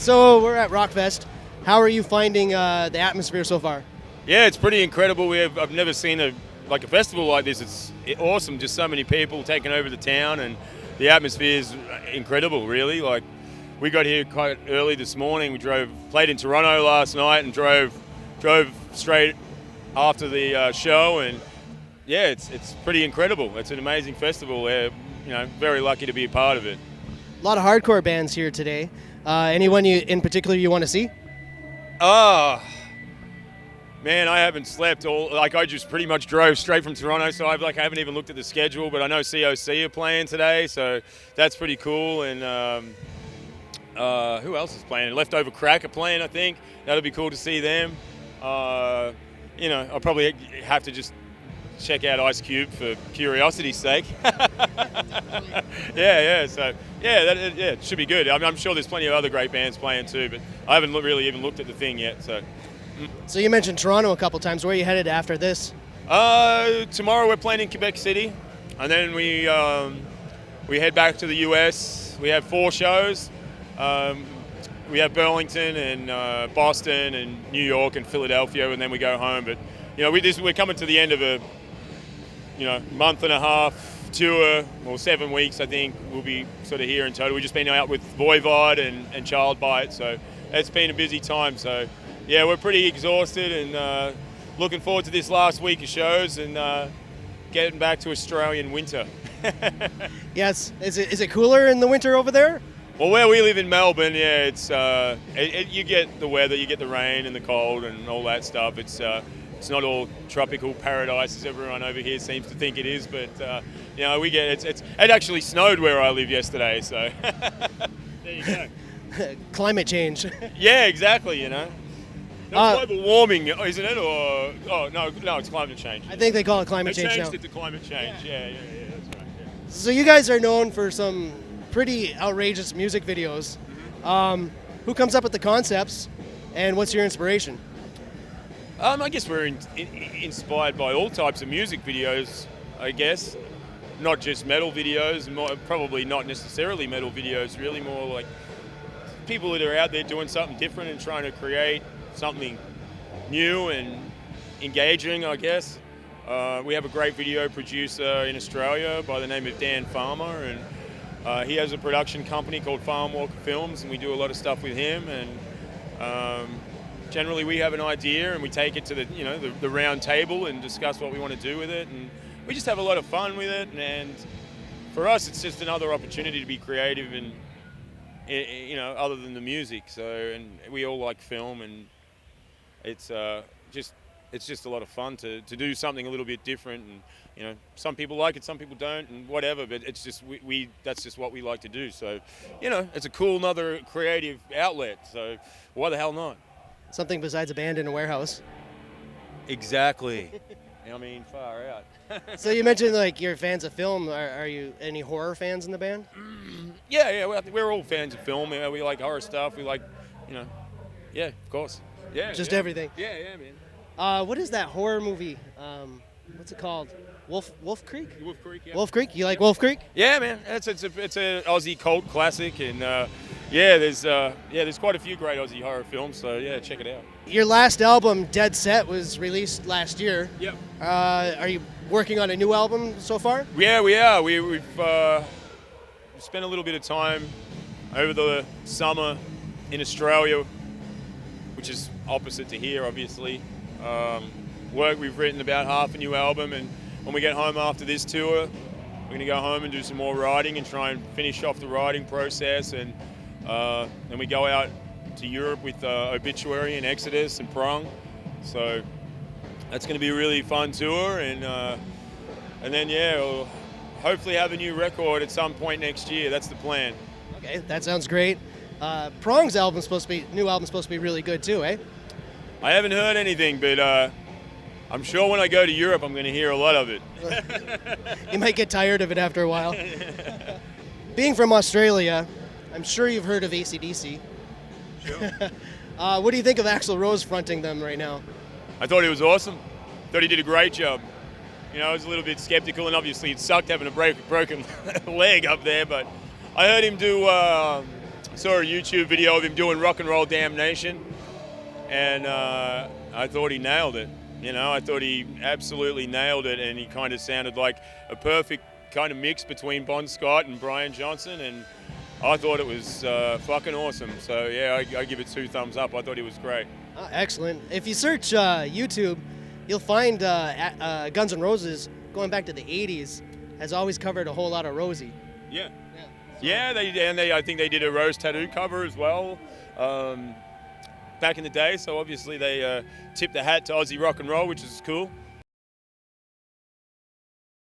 So we're at Rockfest. How are you finding the atmosphere so far? Yeah, it's pretty incredible. I've never seen a festival like this. It's awesome. Just so many people taking over the town, and the atmosphere is incredible. Really, like we got here quite early this morning. We played in Toronto last night, and drove straight after the show. And yeah, it's pretty incredible. It's an amazing festival. We're very lucky to be a part of it. A lot of hardcore bands here today. Anyone in particular you want to see? Man, I haven't slept I just pretty much drove straight from Toronto, so I haven't even looked at the schedule, but I know COC are playing today, so that's pretty cool. And who else is playing? Leftover Crack are playing, I think. That'll be cool to see them. I'll probably have to just check out Ice Cube for curiosity's sake. It should be good. I'm sure there's plenty of other great bands playing too, but I haven't really even looked at the thing yet. So you mentioned Toronto a couple times. Where are you headed after this? Tomorrow we're playing in Quebec City, and then we head back to the US. We have 4 shows. We have Burlington and Boston and New York and Philadelphia, and then we go home. But we're coming to the end of a month and a half tour, or 7 weeks, I think. We'll be sort of here in total. We've just been out with Voivod and Child Bite, so it's been a busy time. So yeah, we're pretty exhausted and looking forward to this last week of shows and getting back to Australian winter. Yes, is it cooler in the winter over there? Well, where we live in Melbourne, yeah, it's you get the weather, you get the rain and the cold and all that stuff. It's not all tropical paradise as everyone over here seems to think it is, but we get it actually snowed where I live yesterday, so there you go. Climate change. Yeah, exactly. That's global warming, isn't it? Or no, it's climate change. I think they call it climate change now. They changed it to climate change. Yeah, that's right. Yeah. So you guys are known for some pretty outrageous music videos. Who comes up with the concepts, and what's your inspiration? I guess we're inspired by all types of music videos, I guess. Not just metal videos, probably not necessarily metal videos, really more like people that are out there doing something different and trying to create something new and engaging, I guess. We have a great video producer in Australia by the name of Dan Farmer, and he has a production company called Farm Walker Films, and we do a lot of stuff with him. And generally, we have an idea and we take it to the round table and discuss what we want to do with it, and we just have a lot of fun with it. And for us, it's just another opportunity to be creative and other than the music. So, and we all like film, and it's just a lot of fun to do something a little bit different. And some people like it, some people don't, and whatever. But it's just that's just what we like to do. So, it's a cool another creative outlet. So why the hell not? Something besides a band in a warehouse. Exactly. I mean, far out. So you mentioned you're fans of film. Are you any horror fans in the band? Yeah. We're all fans of film. We like horror stuff. We like, yeah, of course. Yeah. Just everything. Yeah, man. What is that horror movie? What's it called? Wolf Creek? Wolf Creek, yeah. Wolf Creek? You like Wolf Creek? Yeah, man. It's a Aussie cult classic, and there's quite a few great Aussie horror films. So yeah, check it out. Your last album, Dead Set, was released last year. Yep. Are you working on a new album so far? Yeah, we are. We've spent a little bit of time over the summer in Australia, which is opposite to here, obviously. We've written about half a new album, and when we get home after this tour, we're going to go home and do some more writing and try and finish off the writing process, and then we go out to Europe with Obituary and Exodus and Prong. So that's going to be a really fun tour, and then we'll hopefully have a new record at some point next year. That's the plan. Okay, that sounds great. Prong's new album's supposed to be really good too, eh? I haven't heard anything, but I'm sure when I go to Europe, I'm going to hear a lot of it. You might get tired of it after a while. Being from Australia, I'm sure you've heard of AC/DC. Sure. What do you think of Axl Rose fronting them right now? I thought he was awesome. Thought he did a great job. I was a little bit skeptical, and obviously it sucked having a broken leg up there, but I heard him do saw a YouTube video of him doing Rock and Roll Damnation, and I thought he nailed it. I thought he absolutely nailed it, and he kind of sounded like a perfect kind of mix between Bon Scott and Brian Johnson, and I thought it was fucking awesome. So yeah, I give it 2 thumbs up. I thought he was great. Excellent. If you search YouTube, you'll find Guns N' Roses going back to the 80s has always covered a whole lot of Rosie. Yeah. I think they did a Rose Tattoo cover as well back in the day. So obviously they tipped the hat to Aussie rock and roll, which is cool.